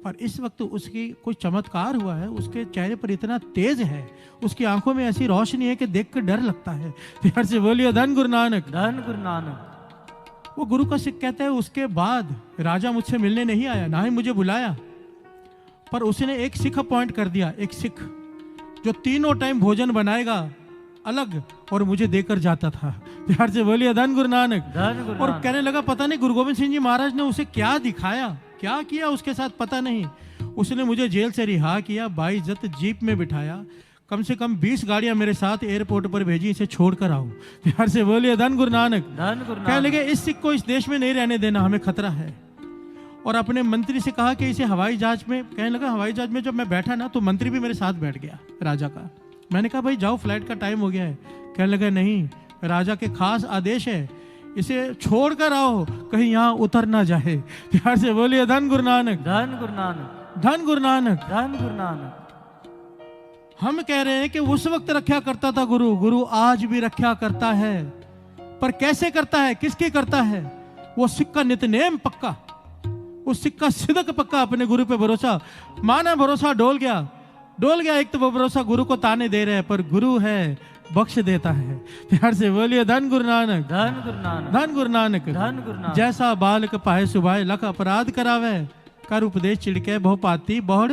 पर इस वक्त उसकी कोई चमत्कार हुआ है, उसके चेहरे पर इतना तेज है, उसकी आंखों में ऐसी रोशनी है कि देखकर डर लगता है। प्यार से बोलिए धन गुरु नानक। धन गुरु नानक। वो गुरु का सिख कहता है उसके बाद राजा मुझसे मिलने नहीं आया, ना ही मुझे बुलाया, पर उसने एक सिख अपॉइंट कर दिया, एक सिख जो 3 टाइम भोजन बनाएगा अलग और मुझे देकर जाता था। प्यार से बोलिए धन गुरु नानक। और कहने लगा पता नहीं गुरु गोविंद सिंह जी महाराज ने उसे क्या दिखाया, क्या किया उसके साथ पता नहीं, उसने मुझे जेल से रिहा किया, 22 जत जीप में बिठाया, कम से कम 20 गाड़ियां मेरे साथ एयरपोर्ट पर भेजी, इसे छोड़कर आओ। प्यार से बोलिए धन गुरु नानक। कहने लगे इस सिख को इस देश में नहीं रहने देना, हमें खतरा है। और अपने मंत्री से कहा कि इसे हवाई जहाज में, कहने लगा हवाई जहाज में जब मैं बैठा ना तो मंत्री भी मेरे साथ बैठ गया राजा का। मैंने कहा भाई जाओ, फ्लाइट का टाइम हो गया है। कहने लगा नहीं, राजा के खास आदेश है, इसे छोड़कर आओ, कहीं यहाँ उतर ना जाए। प्यार से बोलिए धन गुरु नानक। धन गुरु नानक। धन गुरु नानक। धन गुरु नानक। हम कह रहे हैं कि उस वक्त रक्षा करता था गुरु, गुरु आज भी रक्षा करता है, पर कैसे करता है, किसकी करता है? वो सिख का नितनेम पक्का, उस सिख का सिदक पक्का, अपने गुरु पे भरोसा। माना भरोसा डोल गया, डोल गया। एक तो वो भरोसा गुरु को ताने दे रहे हैं, पर गुरु है बख्श देता है। प्यार से बोलिए धन गुरु नानक। धन गुरु नानक। धन गुरु नानक। धन गुरु नानक। जैसा बालक पाए सुभाए, लख अपराध करावे, कर उपदेश चिड़के बहु पाती, बहुड़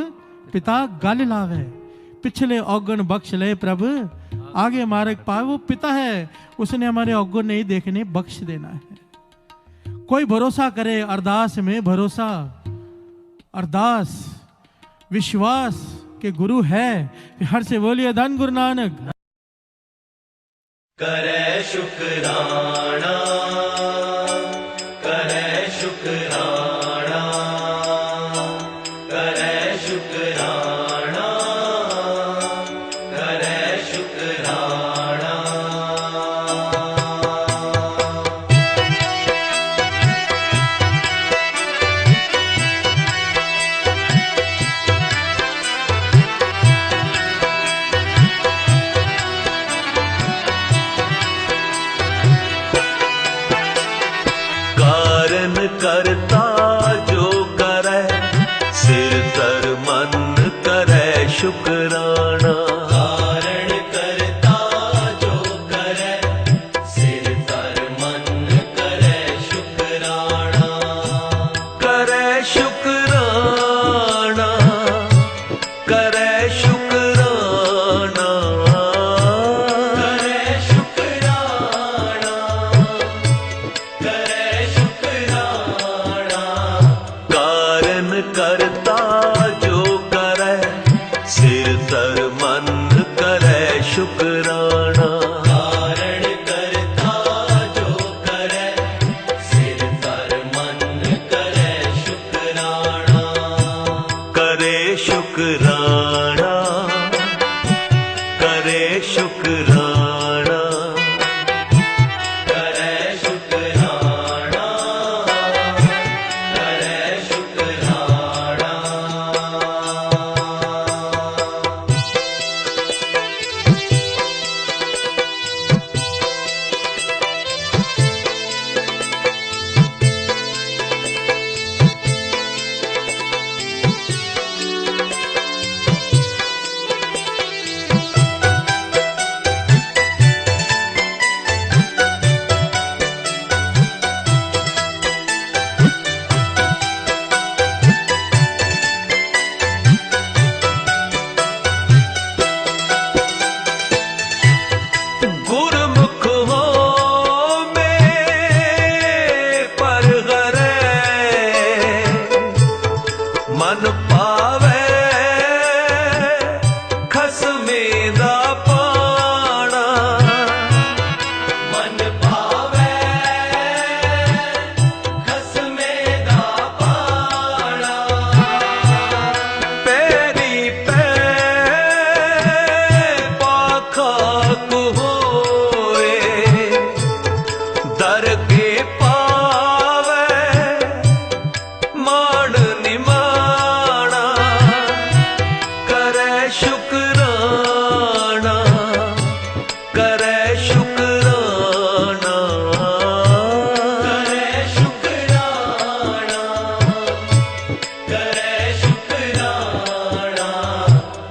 पिता गल लावे, पिछले औगण बख्श ले प्रभु, आगे मार्ग पाए। वो पिता है, उसने हमारे औगण नहीं देखने, बख्श देना है। कोई भरोसा करे अरदास में, भरोसा अरदास विश्वास के गुरु है। हर से बोलिए धन गुरु नानक। करे शुकराना, करे शुकराना, करे शुकराना, करता जो करे, सिर तर मन करे शुकराना। धारण करता जो करे, सिर तर मन करे शुकराना। करे शुकराना, करे शुकराना, करे शुकराना, करे शुकराना। कारण करता जो करे, सिर तर मन करे शुकराना। धारण करता जो करे, सिर तर मन करे शुकराना। करे शुकराना, करे शुकराना, करे शुकराना, करे शुकराना। गुरमुख हो में पर गरे, मन पावे खसमे दा पाना। मन पावे खसमे दा पाना। पैरी पै पाखा होए, दर के पावे मान निमाना। करे शुकराना, करे शुकराना, करे शुकराना, करे शुकराना।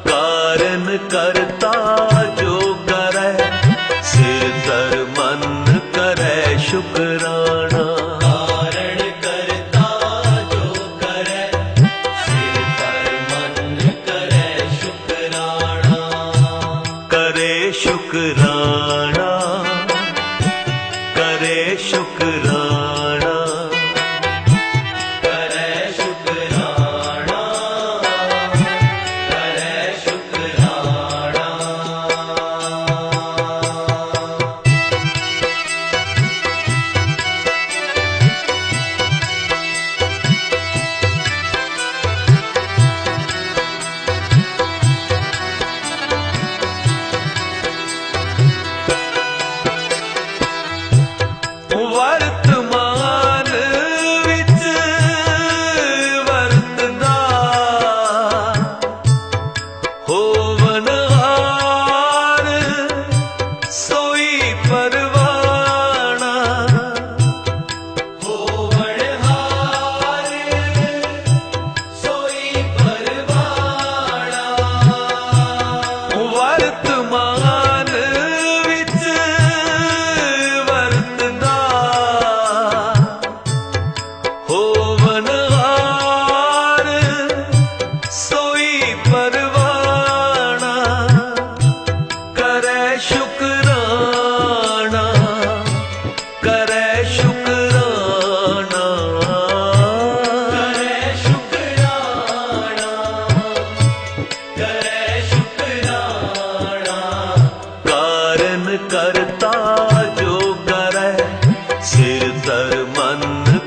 कारण करता जो करे, सिर तर मन करे शुकराना। धारण करता जो करे, सिर तर मन करे शुकराना। करे शुकराना, करे शुकराना, करे शुकराना, करे शुकराना। वर्तमान विच वरतदा होवनहार सोई परवाना। होवनहार सोई परवाना। वर्तमान विच वरतदा होवनहार सोई परवाना। करे शुकराना, करे शुकराना, करे शुकराना, करे शुकराना। कारण करता जो करे, सिर तर मन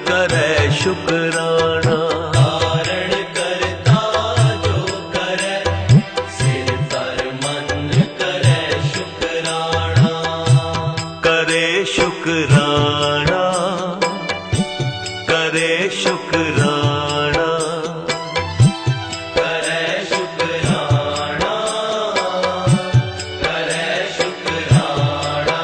करे शुकराना। धारण करता जो करे, सिर तर मन करे शुकराना। करे शुकराना, करे शुकराना, करे शुकराना, करे शुकराना।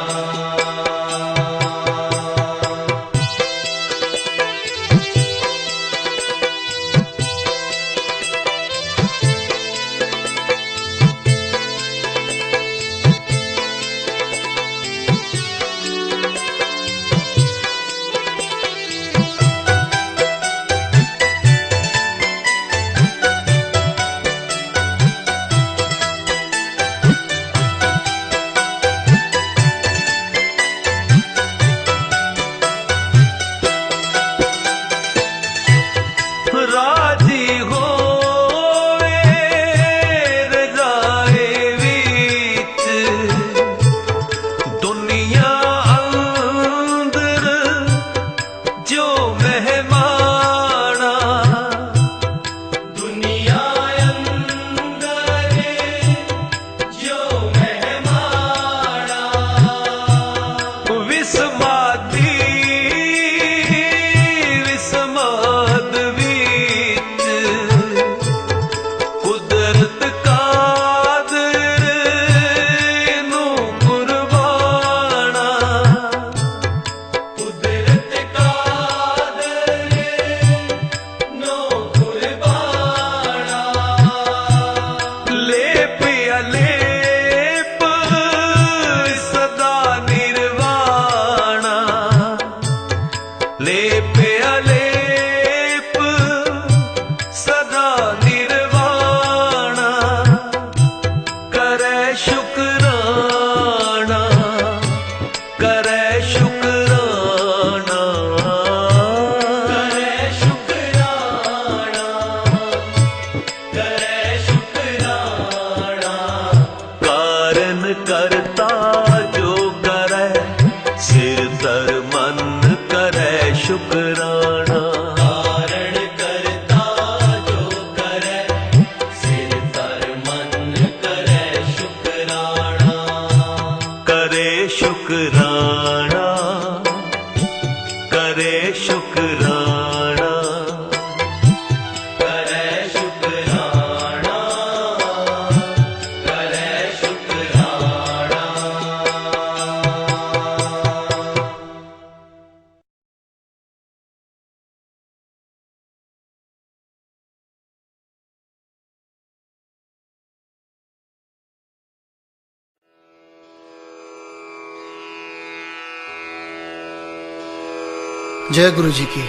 जय गुरु जी की।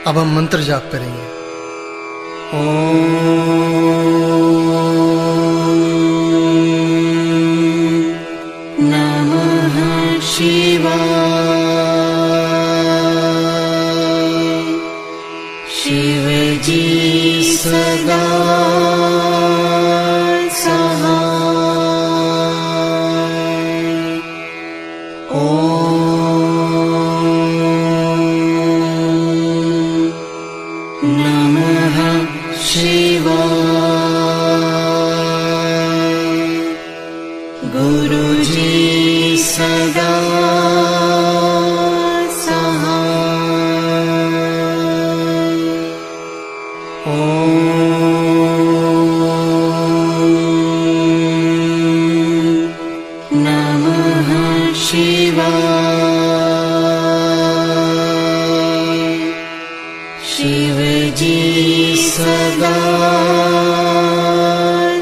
अब हम मंत्र जाप करेंगे। नमः शिवाय। शिव जी सदा सहाय। नमः शिवाय। गुरुजी सदा सहाय। नमः शिवाय। शिव जी सदा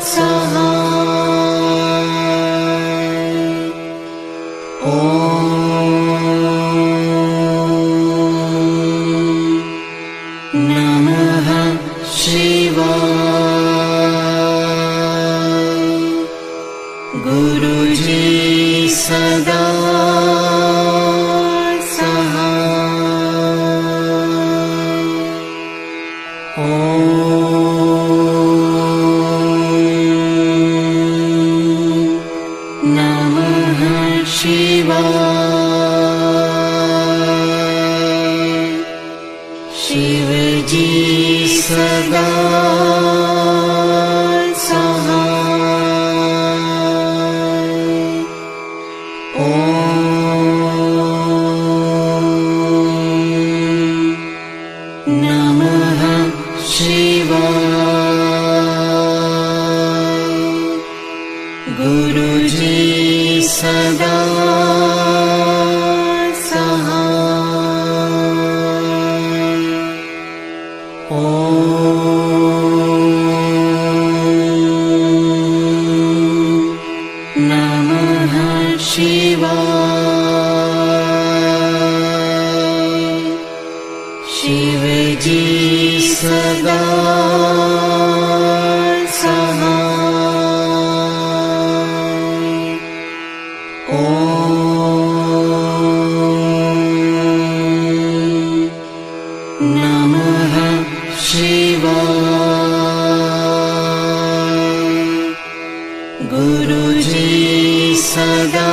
सहाय। नमः शिवाय। गुरुजी सदा नमः शिवाय। शिव जी सदा सहाय। नमः शिवाय। गुरुजी सदा सहाय। नमः शिवाय। शिव जी सदा नमः शिवाय। गुरुजी सदा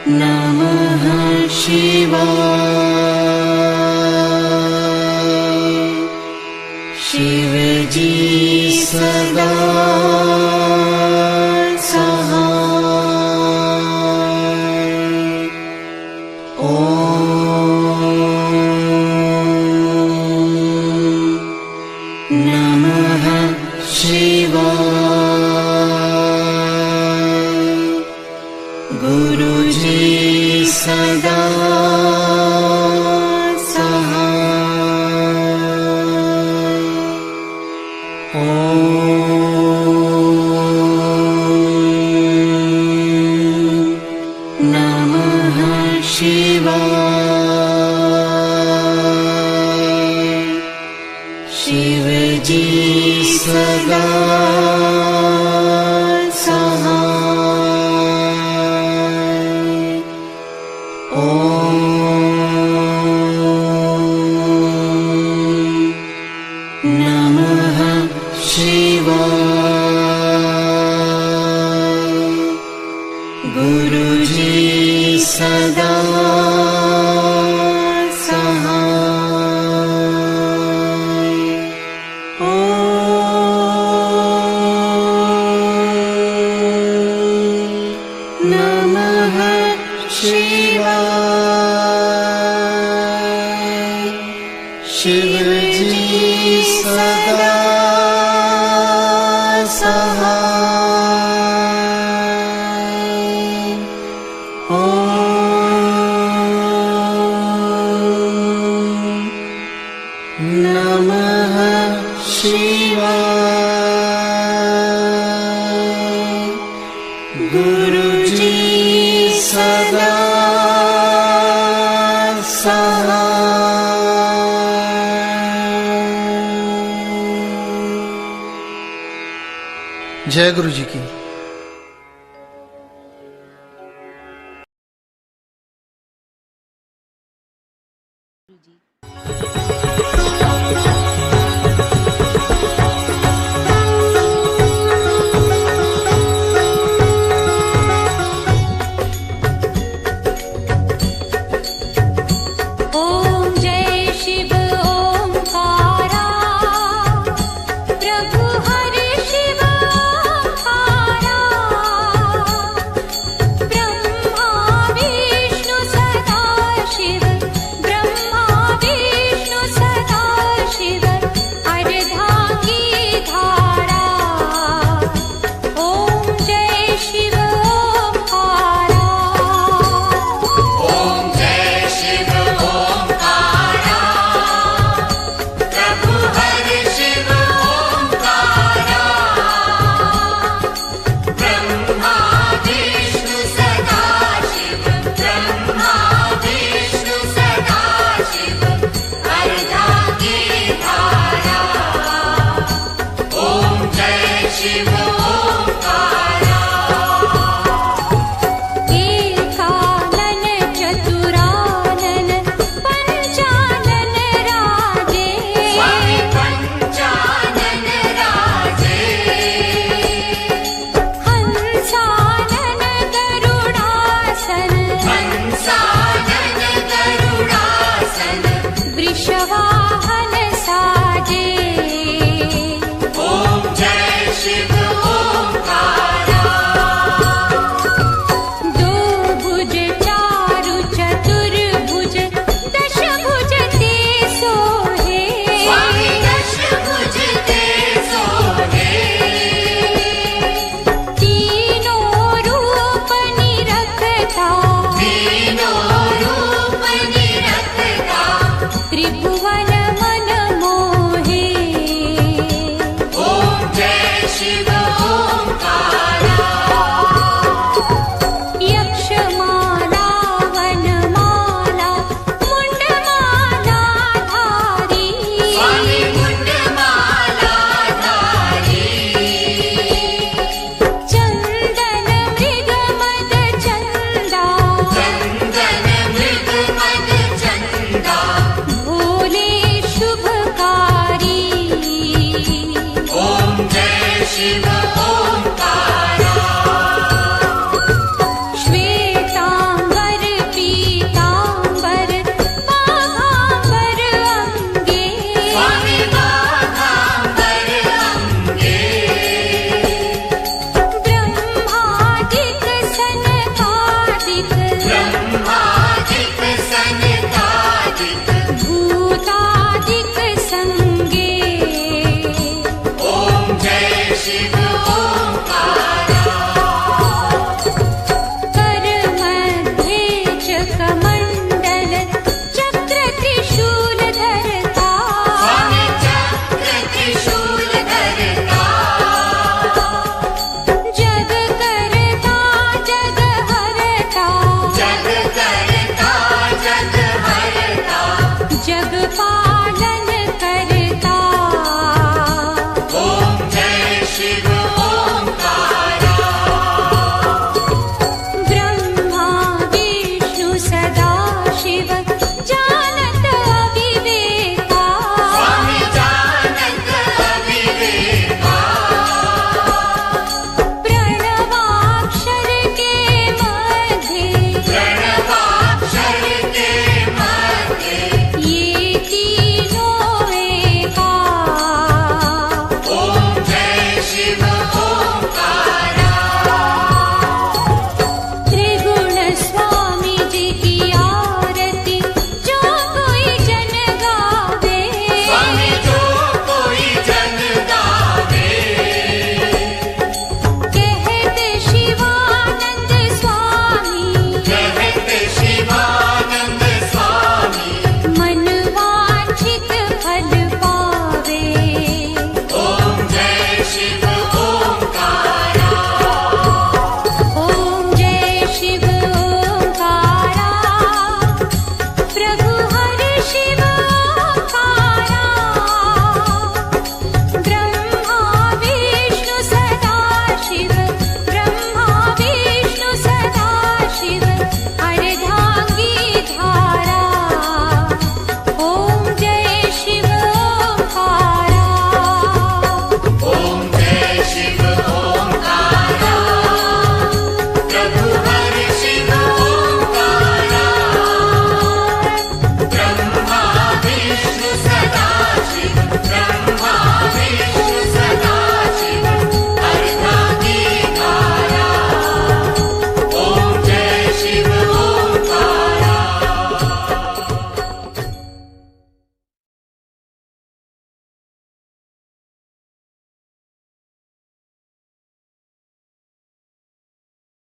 नमः शिवाय। शिव जी सदा नमः शिवाय। गुरुजी सदा नमः शिवाय। शिव जी सदा नमः शिवाय। गुरुजी सदा नमः शिवाय। शिव जी सदा सहाय। नमः शिवाय। गुरुजी सदा सहाय। जय गुरु जी की। ओम जय शिव ओंकारा प्रभु हरि शिव ओंकारा ब्रह्मा विष्णु सदा शिव ब्रह्मा विष्णु सदा शिव अर्धांगी धारा। ओम जय शिव ओंकारा। ओम जय शिव ओंकारा प्रभु हरि शिव ओंकारा ब्रह्मा विष्णु सदा शिव ब्रह्मा विष्णु सदा शिव अर्धांगी धारा। ओम जय शिव ओंकारा। एकानन चतुरानन पंचानन राजे स्वामी पंचानन राजे हंसानन गरुडासन हंसानन गरुडासन वृषवाहन साजे। ओम जय शिव ओंकारा। दो भुज चारु चतुर्भुज दश भुज ते सोहे स्वामी दशभुज ते सोहे तीनों रूप निरखता तीनों रूप निरखता त्रिभुवन